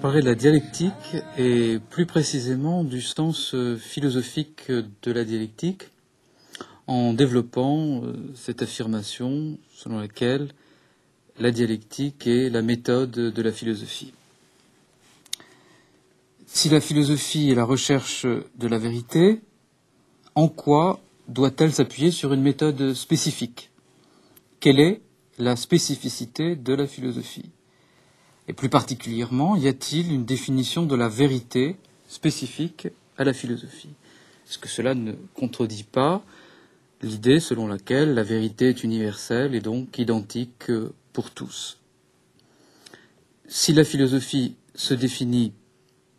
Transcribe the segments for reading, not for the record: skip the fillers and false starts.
parler de la dialectique et plus précisément du sens philosophique de la dialectique en développant cette affirmation selon laquelle la dialectique est la méthode de la philosophie. Si la philosophie est la recherche de la vérité, en quoi doit-elle s'appuyer sur une méthode spécifique? Quelle est la spécificité de la philosophie? Et plus particulièrement, y a-t-il une définition de la vérité spécifique à la philosophie? Est-ce que cela ne contredit pas l'idée selon laquelle la vérité est universelle et donc identique pour tous? Si la philosophie se définit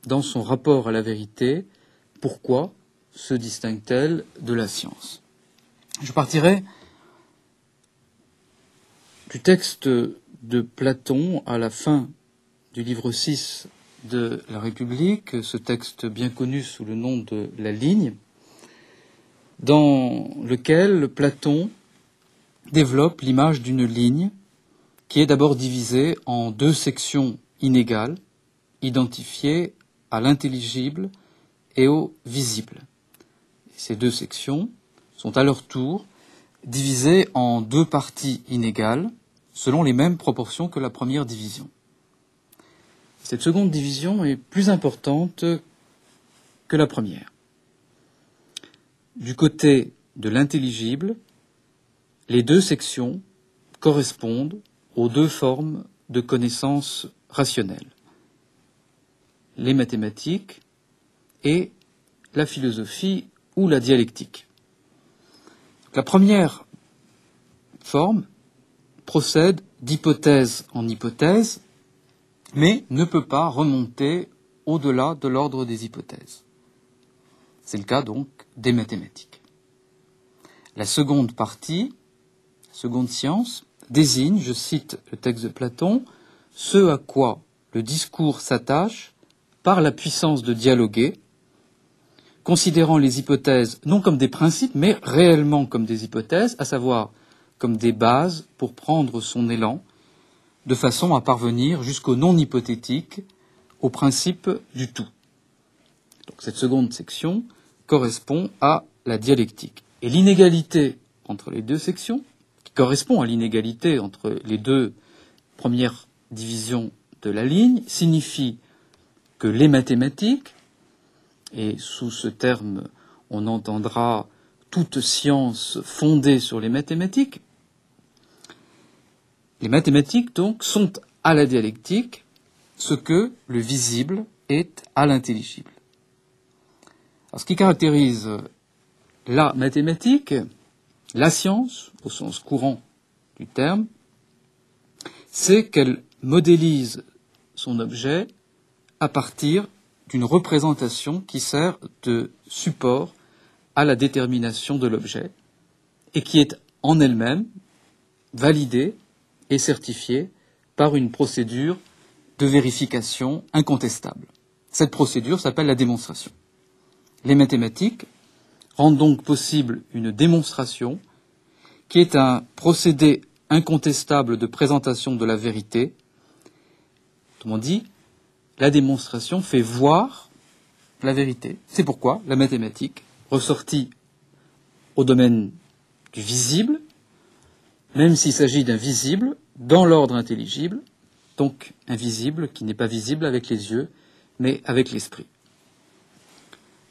dans son rapport à la vérité, pourquoi se distingue-t-elle de la science? Je partirai du texte de Platon à la fin du livre 6 de la République, ce texte bien connu sous le nom de La Ligne, dans lequel Platon développe l'image d'une ligne qui est d'abord divisée en deux sections inégales, identifiées à l'intelligible et au visible. Ces deux sections sont à leur tour divisées en deux parties inégales, selon les mêmes proportions que la première division. Cette seconde division est plus importante que la première. Du côté de l'intelligible, les deux sections correspondent aux deux formes de connaissance rationnelle, les mathématiques et la philosophie ou la dialectique. La première forme procède d'hypothèse en hypothèse, mais ne peut pas remonter au-delà de l'ordre des hypothèses. C'est le cas donc des mathématiques. La seconde partie, la seconde science, désigne, je cite le texte de Platon, ce à quoi le discours s'attache par la puissance de dialoguer, considérant les hypothèses non comme des principes, mais réellement comme des hypothèses, à savoir comme des bases pour prendre son élan, de façon à parvenir jusqu'au non hypothétique, au principe du tout. Donc cette seconde section correspond à la dialectique. Et l'inégalité entre les deux sections, qui correspond à l'inégalité entre les deux premières divisions de la ligne, signifie que les mathématiques, et sous ce terme on entendra toute science fondée sur les mathématiques donc sont à la dialectique ce que le visible est à l'intelligible. Alors, ce qui caractérise la mathématique, la science, au sens courant du terme, c'est qu'elle modélise son objet à partir d'une représentation qui sert de support à la détermination de l'objet et qui est en elle-même validée et certifiée par une procédure de vérification incontestable. Cette procédure s'appelle la démonstration. Les mathématiques rendent donc possible une démonstration qui est un procédé incontestable de présentation de la vérité. Autrement dit, la démonstration fait voir la vérité. C'est pourquoi la mathématique, ressortie au domaine du visible, même s'il s'agit d'un visible dans l'ordre intelligible, donc un visible qui n'est pas visible avec les yeux, mais avec l'esprit.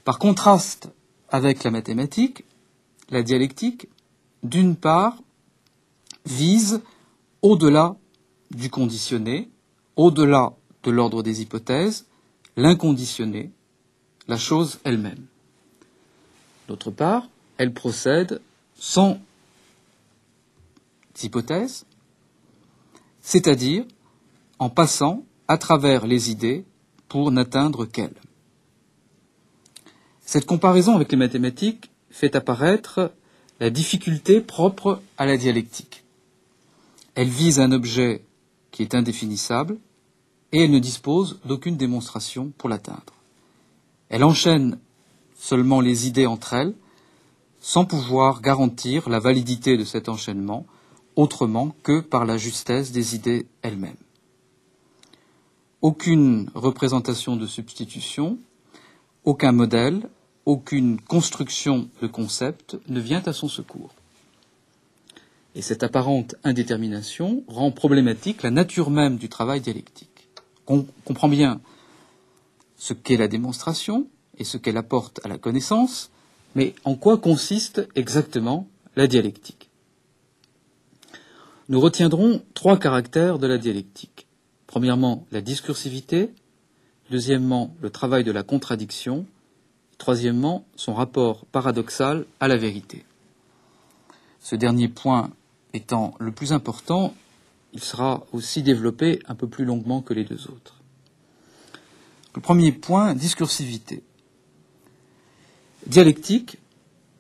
Par contraste avec la mathématique, la dialectique, d'une part, vise au-delà du conditionné, au-delà de l'ordre des hypothèses, l'inconditionné, la chose elle-même. D'autre part, elle procède sans hypothèse, c'est-à-dire en passant à travers les idées pour n'atteindre qu'elles. Cette comparaison avec les mathématiques fait apparaître la difficulté propre à la dialectique. Elle vise un objet qui est indéfinissable et elle ne dispose d'aucune démonstration pour l'atteindre. Elle enchaîne seulement les idées entre elles sans pouvoir garantir la validité de cet enchaînement autrement que par la justesse des idées elles-mêmes. aucune représentation de substitution, aucun modèle, aucune construction de concept ne vient à son secours. Et cette apparente indétermination rend problématique la nature même du travail dialectique. On comprend bien ce qu'est la démonstration et ce qu'elle apporte à la connaissance, mais en quoi consiste exactement la dialectique? Nous retiendrons 3 caractères de la dialectique. Premièrement, la discursivité. Deuxièmement, le travail de la contradiction. Troisièmement, son rapport paradoxal à la vérité. Ce dernier point étant le plus important, il sera aussi développé un peu plus longuement que les 2 autres. Le premier point, discursivité. Dialectique,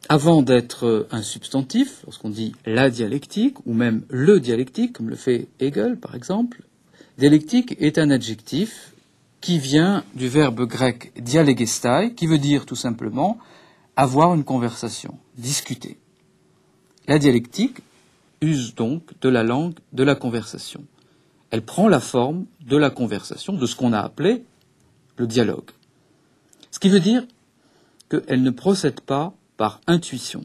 avant d'être un substantif, lorsqu'on dit la dialectique, ou même le dialectique, comme le fait Hegel par exemple, dialectique est un adjectif qui vient du verbe grec dialegestai, qui veut dire tout simplement avoir une conversation, discuter. La dialectique use donc de la langue de la conversation. Elle prend la forme de la conversation, de ce qu'on a appelé le dialogue. Ce qui veut dire qu'elle ne procède pas par intuition.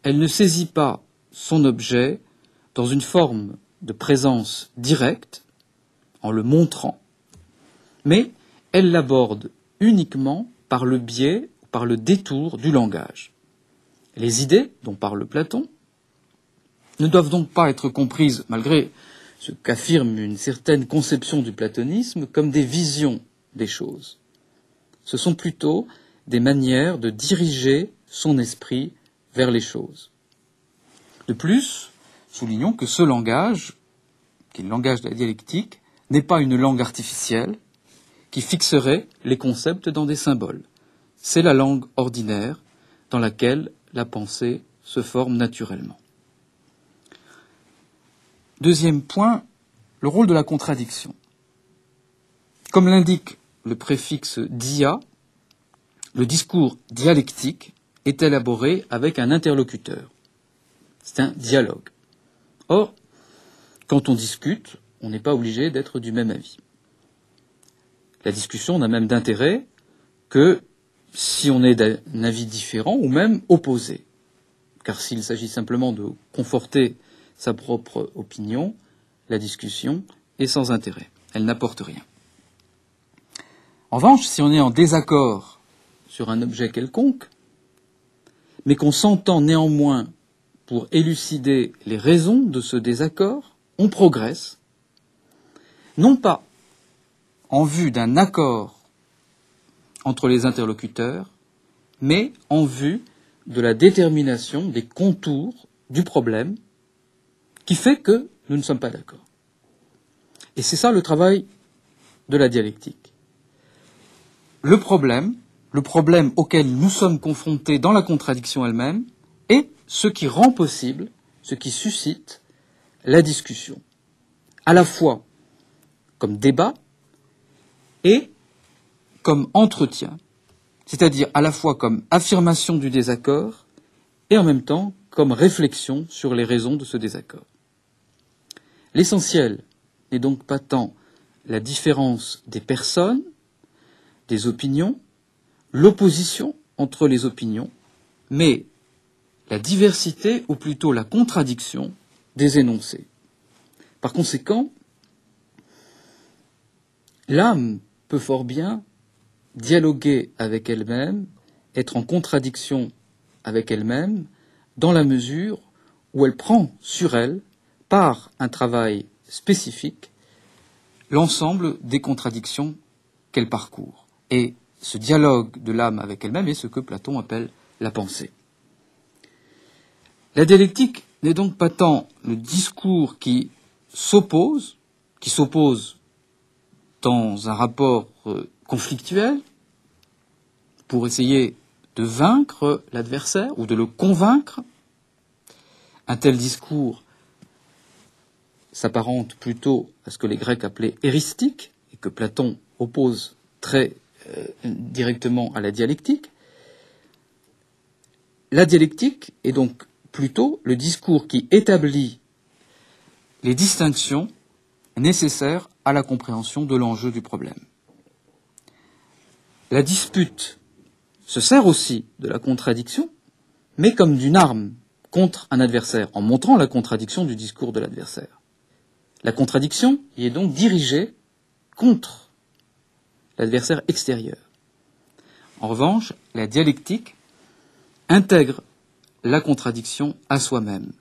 Elle ne saisit pas son objet dans une forme de présence directe, en le montrant, mais elle l'aborde uniquement par le biais, par le détour du langage. Les idées dont parle Platon ne doivent donc pas être comprises, malgré ce qu'affirme une certaine conception du platonisme, comme des visions des choses. Ce sont plutôt des manières de diriger son esprit vers les choses. De plus, soulignons que ce langage, qui est le langage de la dialectique, n'est pas une langue artificielle qui fixerait les concepts dans des symboles. C'est la langue ordinaire dans laquelle la pensée se forme naturellement. Deuxième point, le rôle de la contradiction. Comme l'indique le préfixe dia, le discours dialectique est élaboré avec un interlocuteur. C'est un dialogue. Or, quand on discute, on n'est pas obligé d'être du même avis. La discussion n'a même d'intérêt que si on est d'un avis différent ou même opposé. Car s'il s'agit simplement de conforter sa propre opinion, la discussion est sans intérêt. Elle n'apporte rien. En revanche, si on est en désaccord sur un objet quelconque, mais qu'on s'entend néanmoins pour élucider les raisons de ce désaccord, on progresse, non pas en vue d'un accord entre les interlocuteurs, mais en vue de la détermination des contours du problème qui fait que nous ne sommes pas d'accord. Et c'est ça le travail de la dialectique. Le problème auquel nous sommes confrontés dans la contradiction elle-même est ce qui rend possible, ce qui suscite la discussion, à la fois comme débat et comme entretien, c'est-à-dire à la fois comme affirmation du désaccord et en même temps comme réflexion sur les raisons de ce désaccord. L'essentiel n'est donc pas tant la différence des personnes, des opinions, l'opposition entre les opinions, mais la diversité, ou plutôt la contradiction, des énoncés. Par conséquent, l'âme peut fort bien dialoguer avec elle-même, être en contradiction avec elle-même, dans la mesure où elle prend sur elle, par un travail spécifique, l'ensemble des contradictions qu'elle parcourt. Et ce dialogue de l'âme avec elle-même est ce que Platon appelle la pensée. La dialectique n'est donc pas tant le discours qui s'oppose dans un rapport conflictuel pour essayer de vaincre l'adversaire ou de le convaincre. Un tel discours s'apparente plutôt à ce que les Grecs appelaient éristique et que Platon oppose très directement à la dialectique. La dialectique est donc plutôt le discours qui établit les distinctions nécessaire à la compréhension de l'enjeu du problème. La dispute se sert aussi de la contradiction, mais comme d'une arme contre un adversaire, en montrant la contradiction du discours de l'adversaire. La contradiction y est donc dirigée contre l'adversaire extérieur. En revanche, la dialectique intègre la contradiction à soi-même.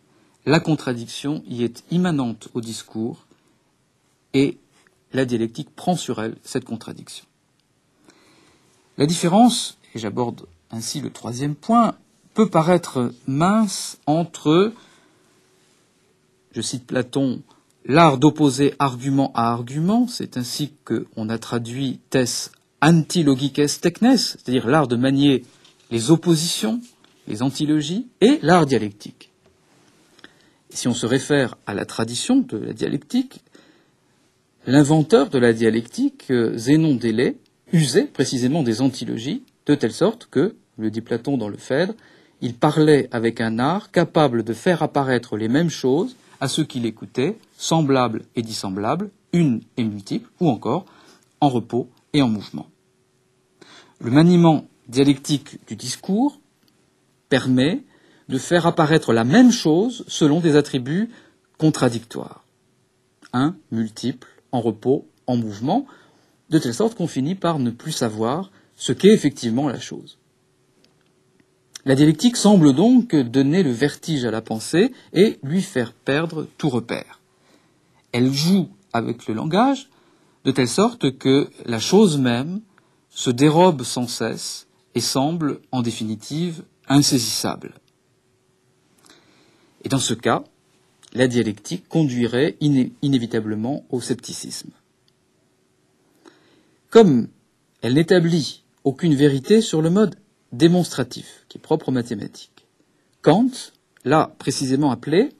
La contradiction y est immanente au discours et la dialectique prend sur elle cette contradiction. La différence, et j'aborde ainsi le troisième point, peut paraître mince entre, je cite Platon, l'art d'opposer argument à argument, c'est ainsi qu'on a traduit tes antilogiques technes, c'est-à-dire l'art de manier les oppositions, les antilogies, et l'art dialectique. Et si on se réfère à la tradition de la dialectique, l'inventeur de la dialectique, Zénon d'Élée, usait précisément des antilogies, de telle sorte que, le dit Platon dans le Phèdre, il parlait avec un art capable de faire apparaître les mêmes choses à ceux qui l'écoutaient, semblables et dissemblables, une et multiples, ou encore en repos et en mouvement. Le maniement dialectique du discours permet de faire apparaître la même chose selon des attributs contradictoires. Un, multiple, en repos, en mouvement, de telle sorte qu'on finit par ne plus savoir ce qu'est effectivement la chose. La dialectique semble donc donner le vertige à la pensée et lui faire perdre tout repère. Elle joue avec le langage de telle sorte que la chose même se dérobe sans cesse et semble, en définitive, insaisissable. Et dans ce cas, la dialectique conduirait inévitablement au scepticisme. Comme elle n'établit aucune vérité sur le mode démonstratif, qui est propre aux mathématiques, Kant l'a précisément appelé,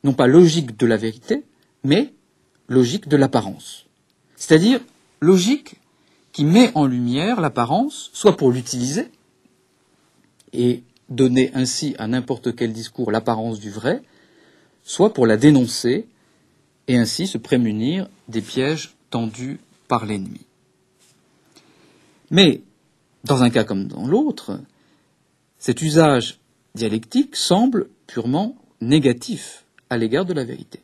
non pas logique de la vérité, mais logique de l'apparence. C'est-à-dire logique qui met en lumière l'apparence, soit pour l'utiliser, et donner ainsi à n'importe quel discours l'apparence du vrai, soit pour la dénoncer, et ainsi se prémunir des pièges tendus par l'ennemi. Mais, dans un cas comme dans l'autre, cet usage dialectique semble purement négatif à l'égard de la vérité.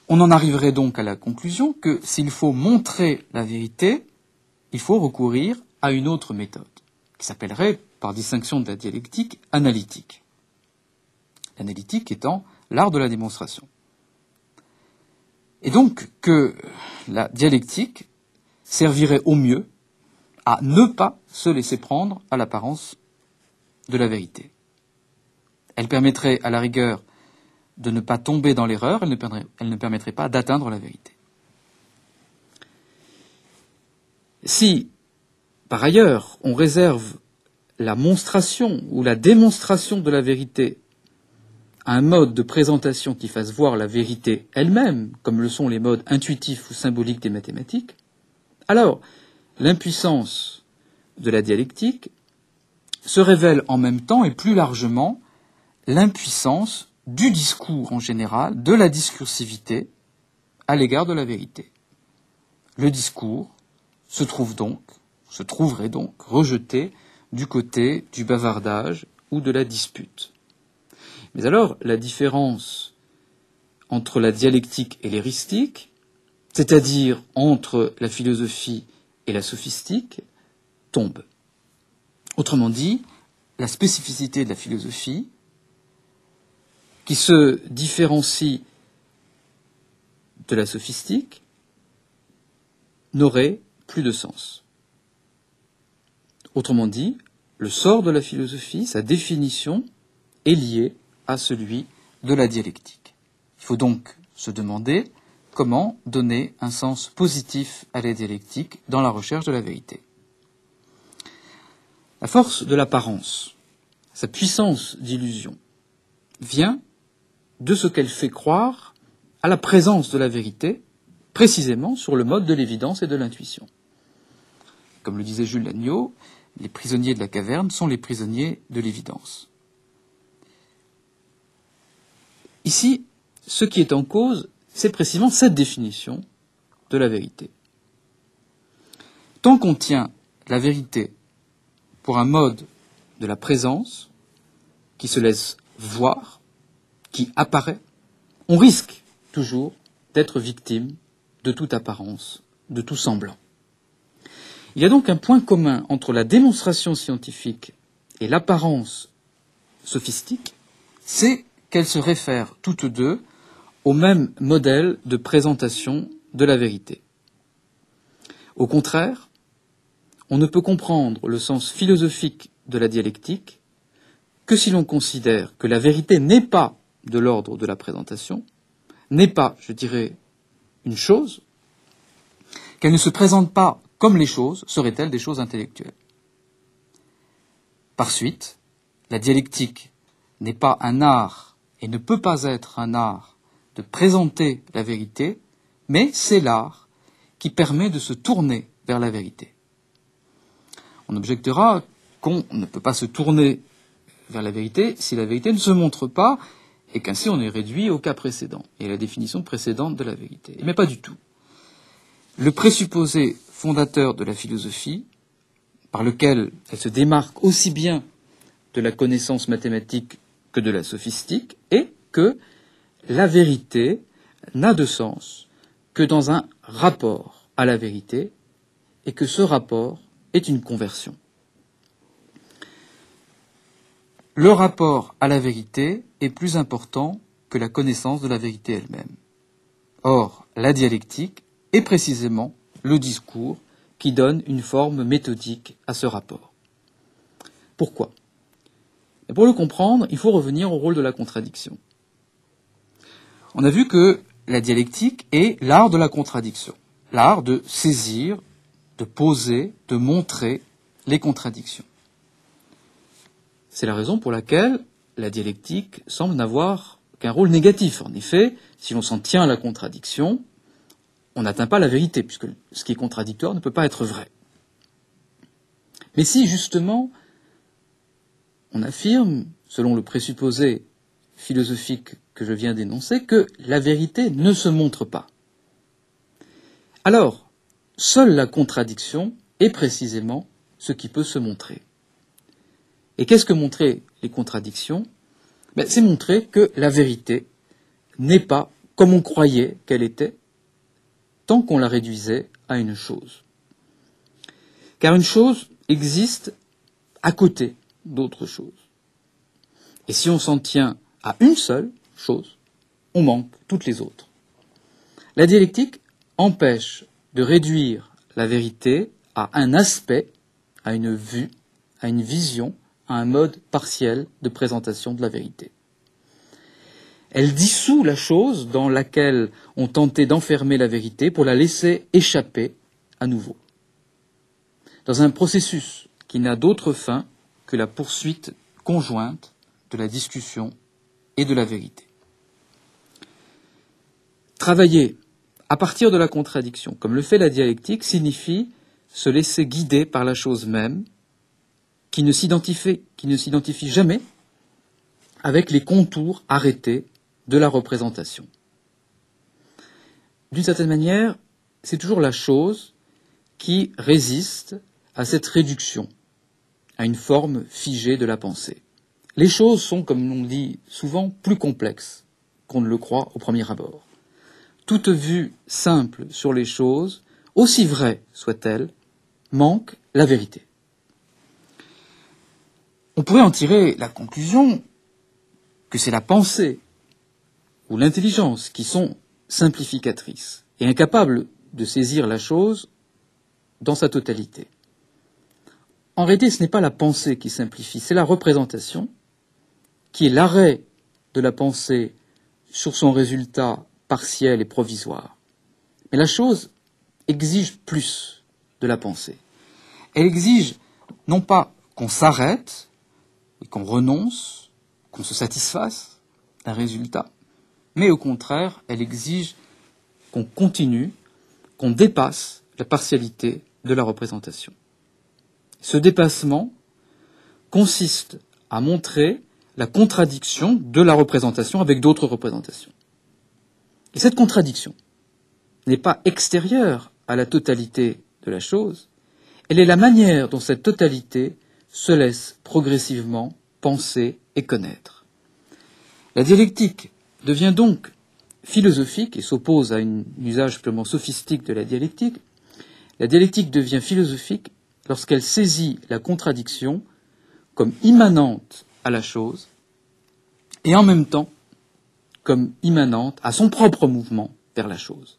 On en arriverait donc à la conclusion que s'il faut montrer la vérité, il faut recourir à une autre méthode, qui s'appellerait, par distinction de la dialectique, analytique. L'analytique étant l'art de la démonstration. Et donc que la dialectique servirait au mieux à ne pas se laisser prendre à l'apparence de la vérité. Elle permettrait à la rigueur de ne pas tomber dans l'erreur, elle ne permettrait pas d'atteindre la vérité. Si, par ailleurs, on réserve la monstration ou la démonstration de la vérité à un mode de présentation qui fasse voir la vérité elle-même, comme le sont les modes intuitifs ou symboliques des mathématiques, alors l'impuissance de la dialectique se révèle en même temps et plus largement l'impuissance du discours en général, de la discursivité à l'égard de la vérité. Le discours se trouverait donc rejeté du côté du bavardage ou de la dispute. Mais alors, la différence entre la dialectique et l'éristique, c'est-à-dire entre la philosophie et la sophistique, tombe. Autrement dit, la spécificité de la philosophie, qui se différencie de la sophistique, n'aurait plus de sens. Autrement dit, le sort de la philosophie, sa définition, est lié à celui de la dialectique. Il faut donc se demander comment donner un sens positif à la dialectique dans la recherche de la vérité. La force de l'apparence, sa puissance d'illusion, vient de ce qu'elle fait croire à la présence de la vérité, précisément sur le mode de l'évidence et de l'intuition. Comme le disait Jules Lagneau, les prisonniers de la caverne sont les prisonniers de l'évidence. Ici, ce qui est en cause, c'est précisément cette définition de la vérité. Tant qu'on tient la vérité pour un mode de la présence qui se laisse voir, qui apparaît, on risque toujours d'être victime de toute apparence, de tout semblant. Il y a donc un point commun entre la démonstration scientifique et l'apparence sophistique, c'est qu'elles se réfèrent toutes deux au même modèle de présentation de la vérité. Au contraire, on ne peut comprendre le sens philosophique de la dialectique que si l'on considère que la vérité n'est pas de l'ordre de la présentation, n'est pas, je dirais, une chose, qu'elle ne se présente pas comme les choses, seraient-elles des choses intellectuelles. Par suite, la dialectique n'est pas un art et ne peut pas être un art de présenter la vérité, mais c'est l'art qui permet de se tourner vers la vérité. On objectera qu'on ne peut pas se tourner vers la vérité si la vérité ne se montre pas et qu'ainsi on est réduit au cas précédent et à la définition précédente de la vérité. Mais pas du tout. Le présupposé fondateur de la philosophie, par lequel elle se démarque aussi bien de la connaissance mathématique que de la sophistique, est que la vérité n'a de sens que dans un rapport à la vérité et que ce rapport est une conversion. Le rapport à la vérité est plus important que la connaissance de la vérité elle-même. Or, la dialectique est précisément le discours qui donne une forme méthodique à ce rapport. Pourquoi ? Et pour le comprendre, il faut revenir au rôle de la contradiction. On a vu que la dialectique est l'art de la contradiction, l'art de saisir, de poser, de montrer les contradictions. C'est la raison pour laquelle la dialectique semble n'avoir qu'un rôle négatif. En effet, si l'on s'en tient à la contradiction, on n'atteint pas la vérité, puisque ce qui est contradictoire ne peut pas être vrai. Mais si, justement, on affirme, selon le présupposé philosophique que je viens d'énoncer, que la vérité ne se montre pas, alors, seule la contradiction est précisément ce qui peut se montrer. Et qu'est-ce que montrer les contradictions ? C'est montrer que la vérité n'est pas comme on croyait qu'elle était, tant qu'on la réduisait à une chose. Car une chose existe à côté d'autres choses. Et si on s'en tient à une seule chose, on manque toutes les autres. La dialectique empêche de réduire la vérité à un aspect, à une vue, à une vision, à un mode partiel de présentation de la vérité. Elle dissout la chose dans laquelle on tentait d'enfermer la vérité pour la laisser échapper à nouveau, dans un processus qui n'a d'autre fin que la poursuite conjointe de la discussion et de la vérité. Travailler à partir de la contradiction, comme le fait la dialectique, signifie se laisser guider par la chose même, qui ne s'identifie jamais avec les contours arrêtés de la représentation. D'une certaine manière, c'est toujours la chose qui résiste à cette réduction, à une forme figée de la pensée. Les choses sont, comme l'on dit souvent, plus complexes qu'on ne le croit au premier abord. Toute vue simple sur les choses, aussi vraie soit-elle, manque la vérité. On pourrait en tirer la conclusion que c'est la pensée ou l'intelligence qui sont simplificatrices et incapables de saisir la chose dans sa totalité. En réalité, ce n'est pas la pensée qui simplifie, c'est la représentation qui est l'arrêt de la pensée sur son résultat partiel et provisoire. Mais la chose exige plus de la pensée. Elle exige non pas qu'on s'arrête et qu'on renonce, qu'on se satisfasse d'un résultat, mais au contraire, elle exige qu'on continue, qu'on dépasse la partialité de la représentation. Ce dépassement consiste à montrer la contradiction de la représentation avec d'autres représentations. Et cette contradiction n'est pas extérieure à la totalité de la chose, elle est la manière dont cette totalité se laisse progressivement penser et connaître. La dialectique devient donc philosophique et s'oppose à un usage purement sophistique de la dialectique. La dialectique devient philosophique lorsqu'elle saisit la contradiction comme immanente à la chose et en même temps comme immanente à son propre mouvement vers la chose.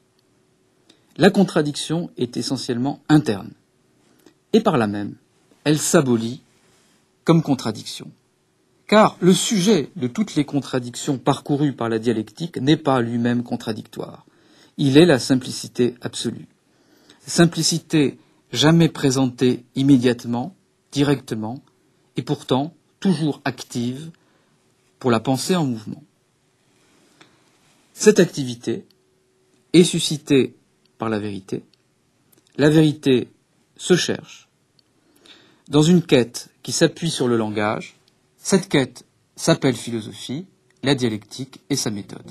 La contradiction est essentiellement interne et par là même, elle s'abolit comme contradiction. Car le sujet de toutes les contradictions parcourues par la dialectique n'est pas lui-même contradictoire. Il est la simplicité absolue. Simplicité jamais présentée immédiatement, directement, et pourtant toujours active pour la pensée en mouvement. Cette activité est suscitée par la vérité. La vérité se cherche dans une quête qui s'appuie sur le langage. Cette quête s'appelle philosophie, la dialectique et sa méthode.